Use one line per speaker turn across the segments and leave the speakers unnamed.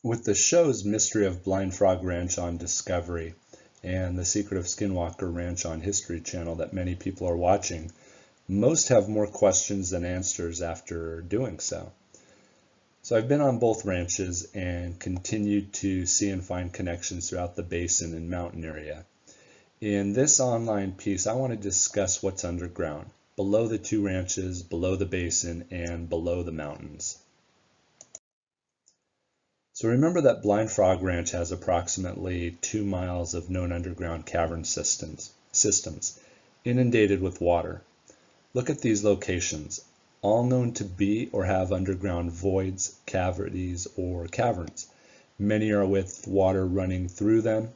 With the shows Mystery of Blind Frog Ranch on Discovery and The Secret of Skinwalker Ranch on History Channel that many people are watching, most have more questions than answers after doing so. So I've been on both ranches and continued to see and find connections throughout the basin and mountain area. In this online piece, I want to discuss what's underground, below the two ranches, below the basin, and below the mountains. So remember that Blind Frog Ranch has approximately 2 miles of known underground cavern systems, inundated with water. Look at these locations, all known to be or have underground voids, cavities, or caverns. Many are with water running through them.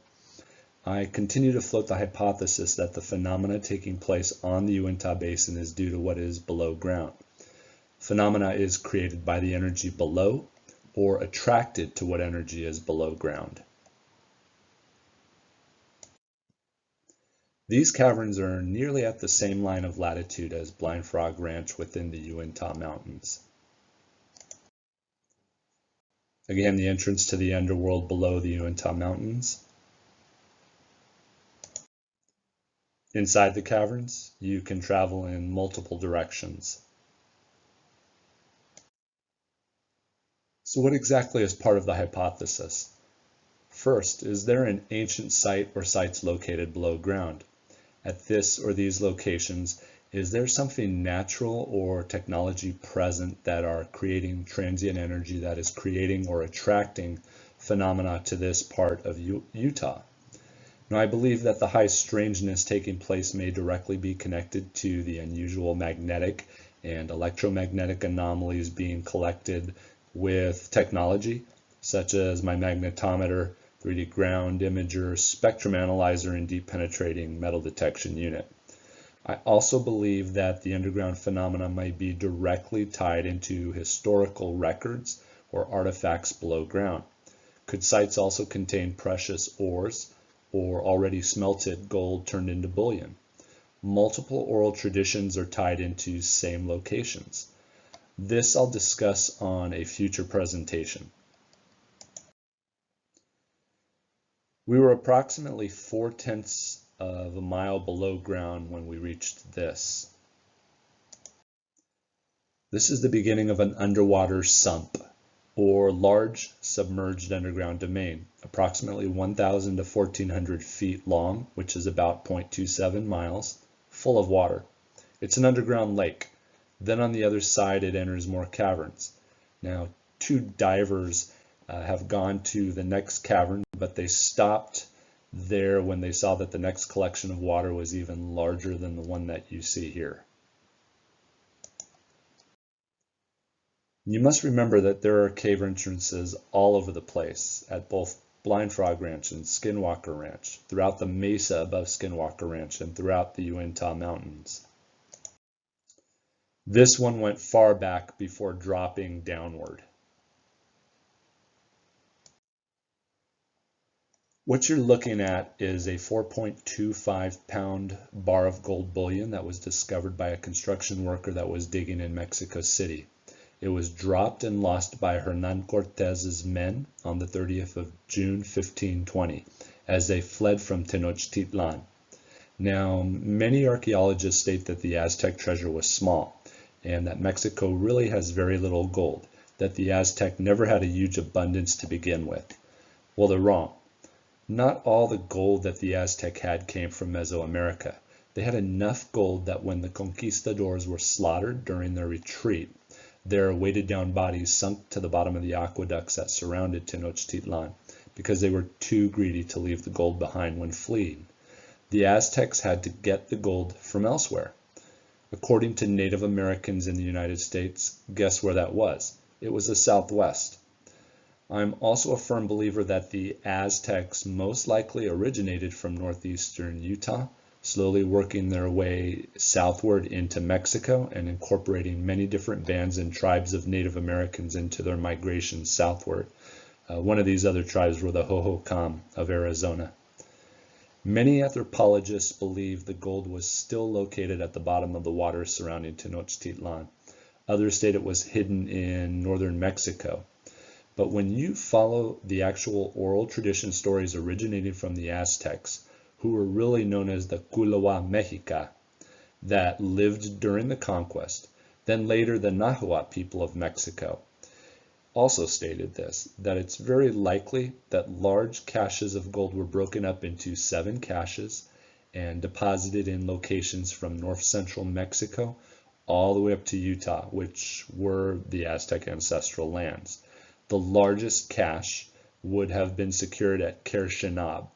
I continue to float the hypothesis that the phenomena taking place on the Uinta Basin is due to what is below ground. Phenomena is created by the energy below or attracted to what energy is below ground. These caverns are nearly at the same line of latitude as Blind Frog Ranch within the Uinta Mountains. Again, the entrance to the Underworld below the Uinta Mountains. Inside the caverns, you can travel in multiple directions. So what exactly is part of the hypothesis? First, is there an ancient site or sites located below ground? At this or these locations, is there something natural or technology present that are creating transient energy that is creating or attracting phenomena to this part of Utah? Now, I believe that the high strangeness taking place may directly be connected to the unusual magnetic and electromagnetic anomalies being collected with technology, such as my magnetometer, 3D ground imager, spectrum analyzer, and deep penetrating metal detection unit. I also believe that the underground phenomena might be directly tied into historical records or artifacts below ground. Could sites also contain precious ores or already smelted gold turned into bullion? Multiple oral traditions are tied into same locations. This I'll discuss on a future presentation. We were approximately 4/10 of a mile below ground when we reached this. This is the beginning of an underwater sump, or large submerged underground domain, approximately 1,000 to 1,400 feet long, which is about 0.27 miles, full of water. It's an underground lake. Then on the other side, it enters more caverns. Now, two divers have gone to the next cavern, but they stopped there when they saw that the next collection of water was even larger than the one that you see here. You must remember that there are cave entrances all over the place at both Blind Frog Ranch and Skinwalker Ranch, throughout the mesa above Skinwalker Ranch, and throughout the Uinta Mountains. This one went far back before dropping downward. What you're looking at is a 4.25 pound bar of gold bullion that was discovered by a construction worker that was digging in Mexico City. It was dropped and lost by Hernan Cortez's men on the 30th of June, 1520, as they fled from Tenochtitlan. Now, many archaeologists state that the Aztec treasure was small, and that Mexico really has very little gold, that the Aztec never had a huge abundance to begin with. Well, they're wrong. Not all the gold that the Aztec had came from Mesoamerica. They had enough gold that when the conquistadors were slaughtered during their retreat, their weighted down bodies sunk to the bottom of the aqueducts that surrounded Tenochtitlan because they were too greedy to leave the gold behind when fleeing. The Aztecs had to get the gold from elsewhere. According to Native Americans in the United States, guess where that was? It was the Southwest. I'm also a firm believer that the Aztecs most likely originated from Northeastern Utah, slowly working their way southward into Mexico and incorporating many different bands and tribes of Native Americans into their migration southward. One of these other tribes were the Hohokam of Arizona. Many anthropologists believe the gold was still located at the bottom of the water surrounding Tenochtitlan. Others state it was hidden in northern Mexico. But when you follow the actual oral tradition stories originating from the Aztecs, who were really known as the Culua Mexica, that lived during the conquest, then later the Nahuatl people of Mexico, also stated this, that it's very likely that large caches of gold were broken up into 7 caches and deposited in locations from north central Mexico all the way up to Utah, which were the Aztec ancestral lands. The largest cache would have been secured at Shin-ob,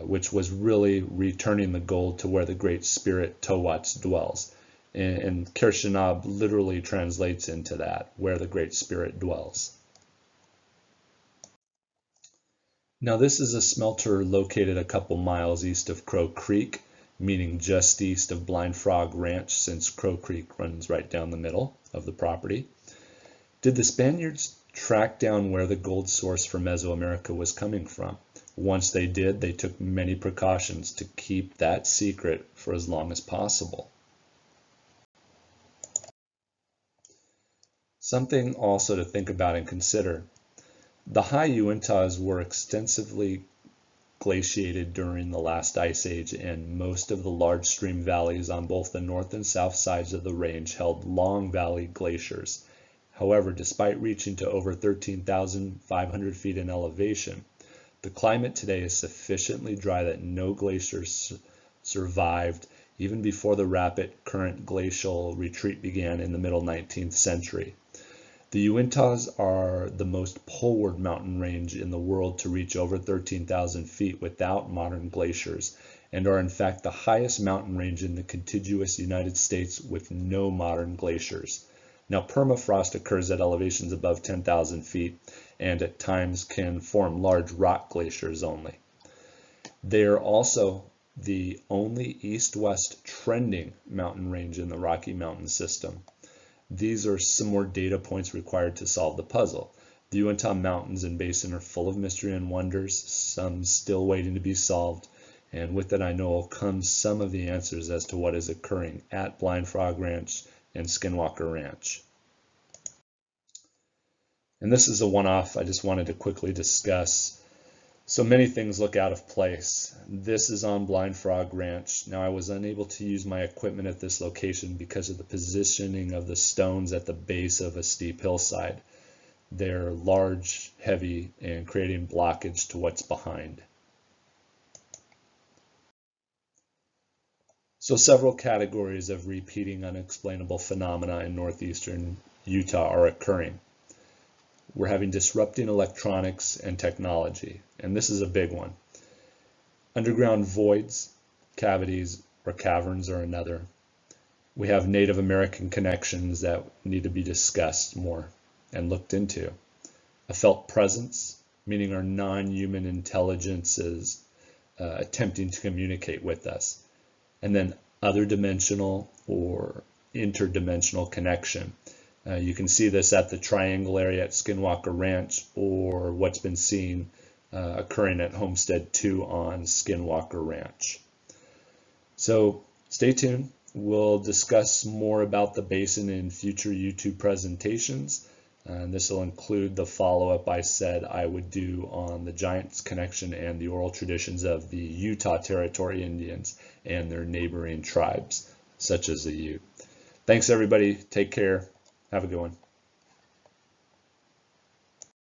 which was really returning the gold to where the Great Spirit Towats dwells. And Shin-ob literally translates into that, where the Great Spirit dwells. Now this is a smelter located a couple miles east of Crow Creek, meaning just east of Blind Frog Ranch, since Crow Creek runs right down the middle of the property. Did the Spaniards track down where the gold source for Mesoamerica was coming from? Once they did, they took many precautions to keep that secret for as long as possible. Something also to think about and consider. The high Uintas were extensively glaciated during the last ice age, and most of the large stream valleys on both the north and south sides of the range held long valley glaciers. However, despite reaching to over 13,500 feet in elevation, the climate today is sufficiently dry that no glaciers survived even before the rapid current glacial retreat began in the middle 19th century. The Uintas are the most poleward mountain range in the world to reach over 13,000 feet without modern glaciers, and are in fact the highest mountain range in the contiguous United States with no modern glaciers. Now, permafrost occurs at elevations above 10,000 feet and at times can form large rock glaciers only. They are also the only east-west trending mountain range in the Rocky Mountain system. These are some more data points required to solve the puzzle. The Uinta Mountains and Basin are full of mystery and wonders, some still waiting to be solved, and with it I know will come some of the answers as to what is occurring at Blind Frog Ranch and Skinwalker Ranch. And this is a one-off I just wanted to quickly discuss. So many things look out of place. This is on Blind Frog Ranch. Now I was unable to use my equipment at this location because of the positioning of the stones at the base of a steep hillside. They're large, heavy, and creating blockage to what's behind. So several categories of repeating unexplainable phenomena in northeastern Utah are occurring. We're having disrupting electronics and technology, and this is a big one. Underground voids, cavities, or caverns are another. We have Native American connections that need to be discussed more and looked into. A felt presence, meaning our non-human intelligences attempting to communicate with us. And then other dimensional or interdimensional connection. You can see this at the triangle area at Skinwalker Ranch, or what's been seen occurring at Homestead 2 on Skinwalker Ranch. So stay tuned. We'll discuss more about the basin in future YouTube presentations. And this will include the follow-up I said I would do on the Giants connection and the oral traditions of the Utah Territory Indians and their neighboring tribes, such as the Ute. Thanks, everybody. Take care. Have a good one.